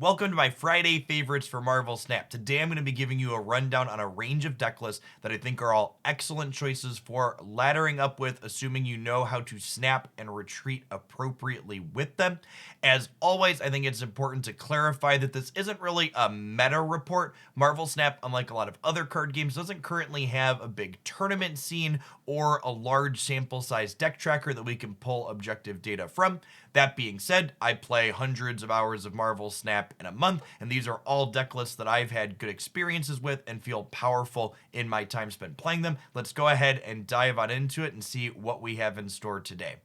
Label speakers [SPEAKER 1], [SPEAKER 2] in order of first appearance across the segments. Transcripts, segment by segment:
[SPEAKER 1] Welcome to my Friday favorites for Marvel Snap. Today I'm going to be giving you a rundown on a range of deck lists that I think are all excellent choices for laddering up with, assuming you know how to snap and retreat appropriately with them. As always, I think it's important to clarify that this isn't really a meta report. Marvel Snap, unlike a lot of other card games, doesn't currently have a big tournament scene or a large sample size deck tracker that we can pull objective data from. That being said, I play hundreds of hours of Marvel Snap in a month, and these are all deck lists that I've had good experiences with and feel powerful in my time spent playing them. Let's go ahead and dive on into it and see what we have in store today.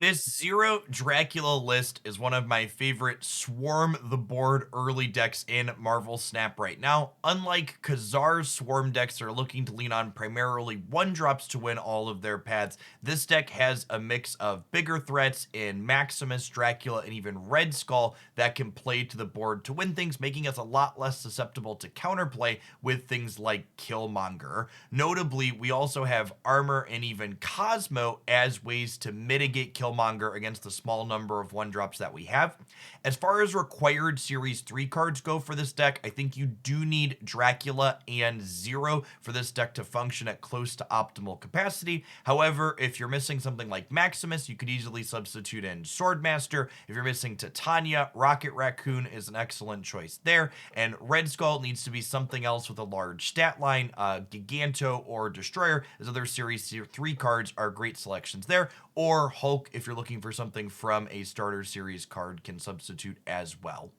[SPEAKER 1] This Zero Dracula list is one of my favorite swarm the board early decks in Marvel Snap right now. Unlike Khazar's swarm decks that are looking to lean on primarily one drops to win all of their paths, this deck has a mix of bigger threats in Maximus, Dracula, and even Red Skull that can play to the board to win things, making us a lot less susceptible to counterplay with things like Killmonger. Notably, we also have Armor and even Cosmo as ways to mitigate Killmonger against the small number of one drops that we have. As far as required Series 3 cards go for this deck, I think you do need Dracula and Zero for this deck to function at close to optimal capacity. However, if you're missing something like Maximus, you could easily substitute in Swordmaster. If you're missing Titania, Rocket Raccoon is an excellent choice there. And Red Skull needs to be something else with a large stat line. Giganto or Destroyer as other Series 3 cards are great selections there. Or Hulk, if you're looking for something from a starter series card, can substitute as well.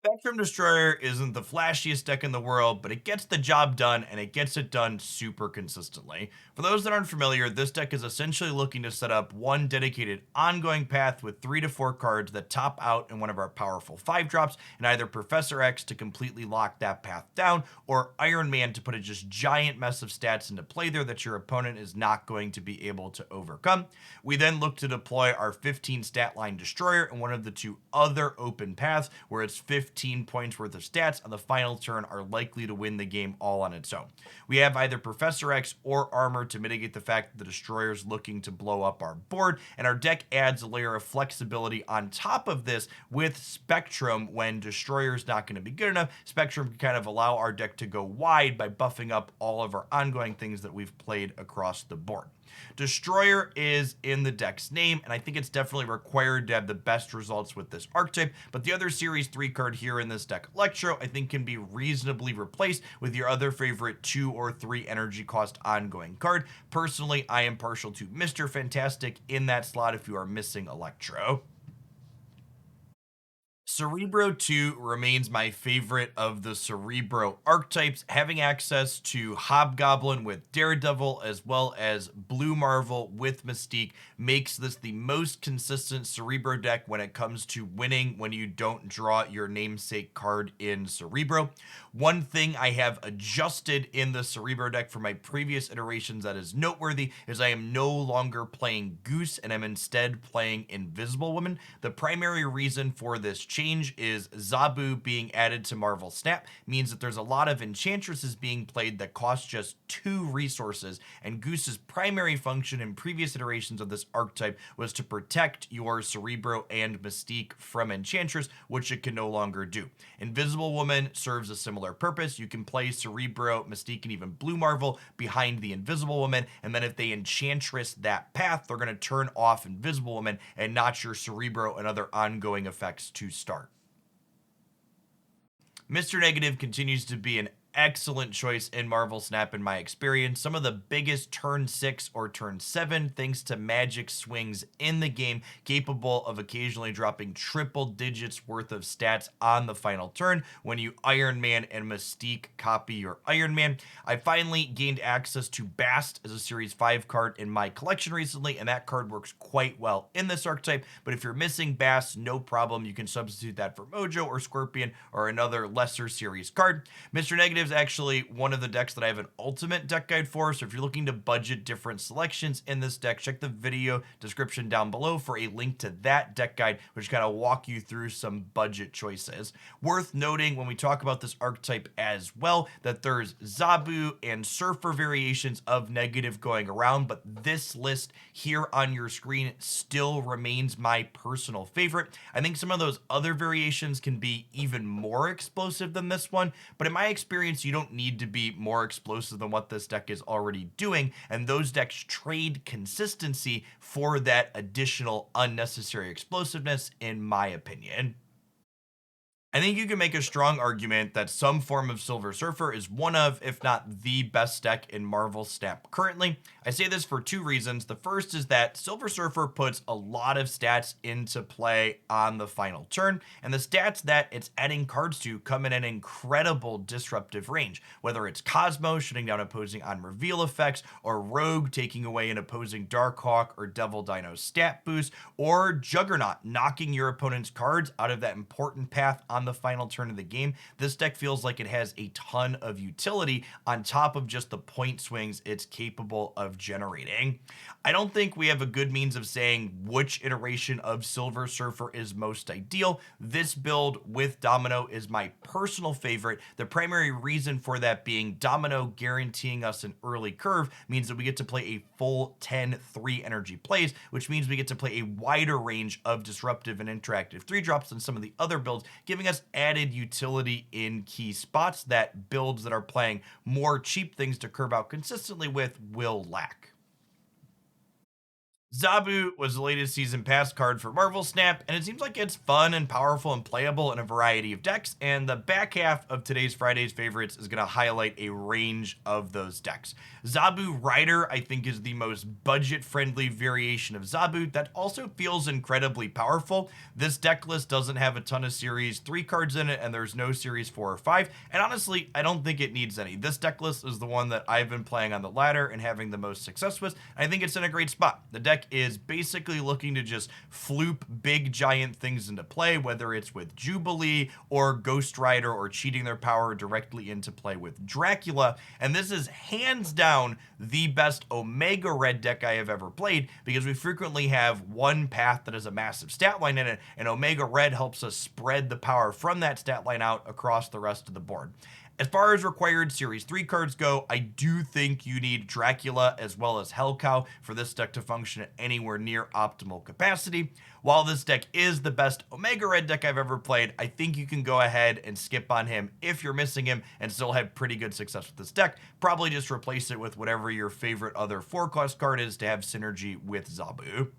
[SPEAKER 1] Spectrum Destroyer isn't the flashiest deck in the world, but it gets the job done, and it gets it done super consistently. For those that aren't familiar, this deck is essentially looking to set up one dedicated ongoing path with 3 to 4 cards that top out in one of our powerful 5 drops, and either Professor X to completely lock that path down, or Iron Man to put a just giant mess of stats into play there that your opponent is not going to be able to overcome. We then look to deploy our 15 stat line Destroyer in one of the 2 other open paths, where it's 15 points worth of stats on the final turn are likely to win the game all on its own. We have either Professor X or Armor to mitigate the fact that the Destroyer is looking to blow up our board, and our deck adds a layer of flexibility on top of this with Spectrum. When Destroyer is not going to be good enough, Spectrum can kind of allow our deck to go wide by buffing up all of our ongoing things that we've played across the board. Destroyer is in the deck's name, and I think it's definitely required to have the best results with this archetype, but the other Series 3 card here in this deck, Electro, I think can be reasonably replaced with your other favorite 2 or 3 energy cost ongoing card. Personally, I am partial to Mr. Fantastic in that slot if you are missing Electro. Cerebro 2 remains my favorite of the Cerebro archetypes. Having access to Hobgoblin with Daredevil as well as Blue Marvel with Mystique makes this the most consistent Cerebro deck when it comes to winning when you don't draw your namesake card in Cerebro. One thing I have adjusted in the Cerebro deck from my previous iterations that is noteworthy is I am no longer playing Goose and I'm instead playing Invisible Woman. The primary reason for this change is Zabu being added to Marvel Snap means that there's a lot of enchantresses being played that cost just 2 resources, and Goose's primary function in previous iterations of this archetype was to protect your Cerebro and Mystique from enchantress, which it can no longer do. Invisible Woman serves a similar purpose. You can play Cerebro, Mystique, and even Blue Marvel behind the Invisible Woman, and then if they enchantress that path, they're going to turn off Invisible Woman and not your Cerebro and other ongoing effects to start. Mr. Negative continues to be an excellent choice in Marvel Snap in my experience. Some of the biggest turn 6 or turn 7 thanks to magic swings in the game, capable of occasionally dropping triple digits worth of stats on the final turn when you Iron Man and Mystique copy your Iron Man. I finally gained access to Bast as a Series 5 card in my collection recently, and that card works quite well in this archetype, but if you're missing Bast, no problem. You can substitute that for Mojo or Scorpion or another lesser series card. Mr. Negative is actually one of the decks that I have an ultimate deck guide for, so if you're looking to budget different selections in this deck, check the video description down below for a link to that deck guide, which kind of walk you through some budget choices. Worth noting when we talk about this archetype as well, that there's Zabu and Surfer variations of negative going around, but this list here on your screen still remains my personal favorite. I think some of those other variations can be even more explosive than this one, but in my experience, you don't need to be more explosive than what this deck is already doing, and those decks trade consistency for that additional unnecessary explosiveness, in my opinion. I think you can make a strong argument that some form of Silver Surfer is one of, if not the best deck in Marvel Snap currently. I say this for two reasons. The first is that Silver Surfer puts a lot of stats into play on the final turn, and the stats that it's adding cards to come in an incredible disruptive range, whether it's Cosmo shutting down opposing on reveal effects, or Rogue taking away an opposing Dark Hawk or Devil Dino stat boost, or Juggernaut knocking your opponent's cards out of that important path on the final turn of the game. This deck feels like it has a ton of utility on top of just the point swings it's capable of generating. I don't think we have a good means of saying which iteration of Silver Surfer is most ideal. This build with Domino is my personal favorite. The primary reason for that being Domino guaranteeing us an early curve means that we get to play a full 10 3 energy plays, which means we get to play a wider range of disruptive and interactive 3-drops than some of the other builds, giving us added utility in key spots that builds that are playing more cheap things to curve out consistently with will lack. Zabu was the latest season pass card for Marvel Snap, and it seems like it's fun and powerful and playable in a variety of decks, and the back half of today's Friday's favorites is going to highlight a range of those decks. Zabu Rider, I think, is the most budget-friendly variation of Zabu that also feels incredibly powerful. This deck list doesn't have a ton of Series 3 cards in it, and there's no Series 4 or 5, and honestly, I don't think it needs any. This deck list is the one that I've been playing on the ladder and having the most success with. I think it's in a great spot. The deck is basically looking to just floop big giant things into play, whether it's with Jubilee or Ghost Rider or cheating their power directly into play with Dracula. And this is hands down the best Omega Red deck I have ever played, because we frequently have one path that has a massive stat line in it, and Omega Red helps us spread the power from that stat line out across the rest of the board. As far as required Series 3 cards go, I do think you need Dracula as well as Hellcow for this deck to function at anywhere near optimal capacity. While this deck is the best Omega Red deck I've ever played, I think you can go ahead and skip on him if you're missing him and still have pretty good success with this deck. Probably just replace it with whatever your favorite other 4-cost card is to have synergy with Zabu.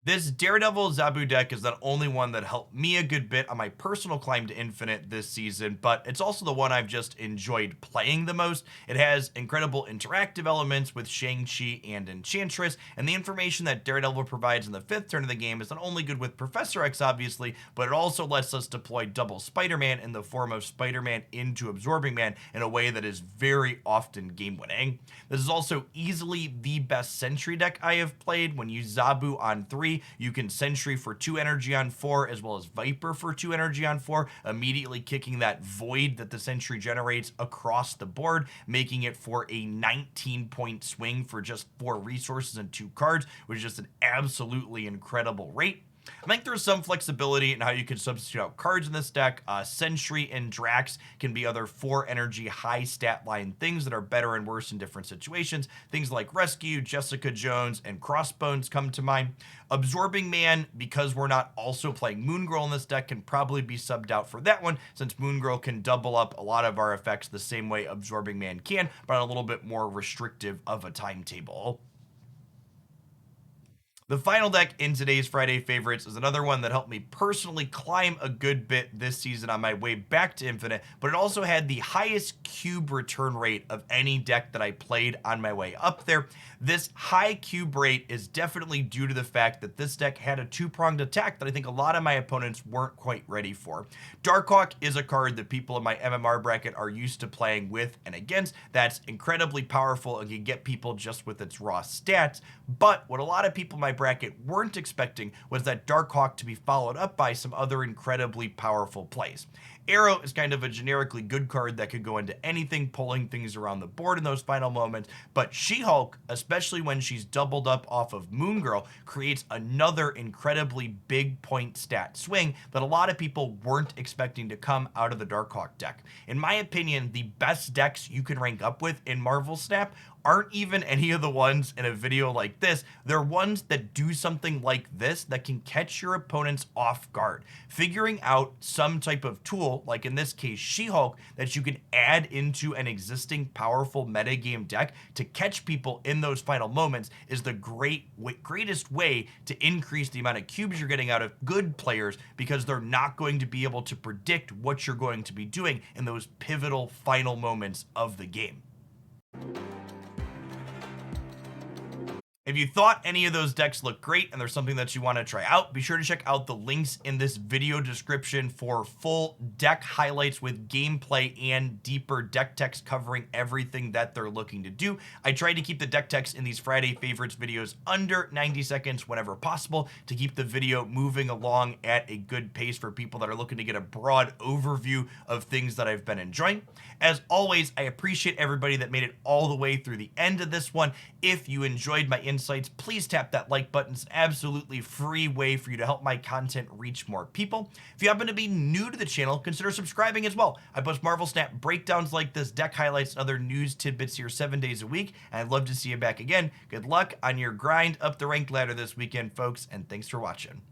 [SPEAKER 1] This Daredevil Zabu deck is not only one that helped me a good bit on my personal climb to Infinite this season, but it's also the one I've just enjoyed playing the most. It has incredible interactive elements with Shang-Chi and Enchantress, and the information that Daredevil provides in the 5th turn of the game is not only good with Professor X, obviously, but it also lets us deploy double Spider-Man in the form of Spider-Man into Absorbing Man in a way that is very often game-winning. This is also easily the best Sentry deck I have played. When you Zabu on 3, you can Sentry for 2 energy on 4, as well as Viper for 2 energy on 4, immediately kicking that void that the Sentry generates across the board, making it for a 19-point swing for just 4 resources and 2 cards, which is just an absolutely incredible rate. I think there's some flexibility in how you can substitute out cards in this deck. Sentry and Drax can be other 4 energy high stat line things that are better and worse in different situations. Things like Rescue, Jessica Jones, and Crossbones come to mind. Absorbing Man, because we're not also playing Moon Girl in this deck, can probably be subbed out for that one, since Moon Girl can double up a lot of our effects the same way Absorbing Man can, but on a little bit more restrictive of a timetable. The final deck in today's Friday favorites is another one that helped me personally climb a good bit this season on my way back to Infinite, but it also had the highest cube return rate of any deck that I played on my way up there. This high cube rate is definitely due to the fact that this deck had a 2-pronged attack that I think a lot of my opponents weren't quite ready for. Darkhawk is a card that people in my MMR bracket are used to playing with and against. That's incredibly powerful and can get people just with its raw stats, but what a lot of people in my bracket weren't expecting was that Darkhawk to be followed up by some other incredibly powerful plays. Arrow is kind of a generically good card that could go into anything, pulling things around the board in those final moments, but She-Hulk, especially when she's doubled up off of Moon Girl, creates another incredibly big point stat swing that a lot of people weren't expecting to come out of the Darkhawk deck. In my opinion, the best decks you can rank up with in Marvel Snap aren't even any of the ones in a video like this. They're ones that do something like this that can catch your opponents off guard. Figuring out some type of tool, like in this case She-Hulk, that you can add into an existing powerful metagame deck to catch people in those final moments is the greatest way to increase the amount of cubes you're getting out of good players, because they're not going to be able to predict what you're going to be doing in those pivotal final moments of the game. If you thought any of those decks look great and there's something that you want to try out, be sure to check out the links in this video description for full deck highlights with gameplay and deeper deck text covering everything that they're looking to do. I tried to keep the deck text in these Friday favorites videos under 90 seconds whenever possible to keep the video moving along at a good pace for people that are looking to get a broad overview of things that I've been enjoying. As always, I appreciate everybody that made it all the way through the end of this one. If you enjoyed my insights, please tap that like button. It's an absolutely free way for you to help my content reach more people. If you happen to be new to the channel, consider subscribing as well. I post Marvel Snap breakdowns like this, deck highlights, and other news tidbits here 7 days a week, and I'd love to see you back again. Good luck on your grind up the rank ladder this weekend, folks, and thanks for watching.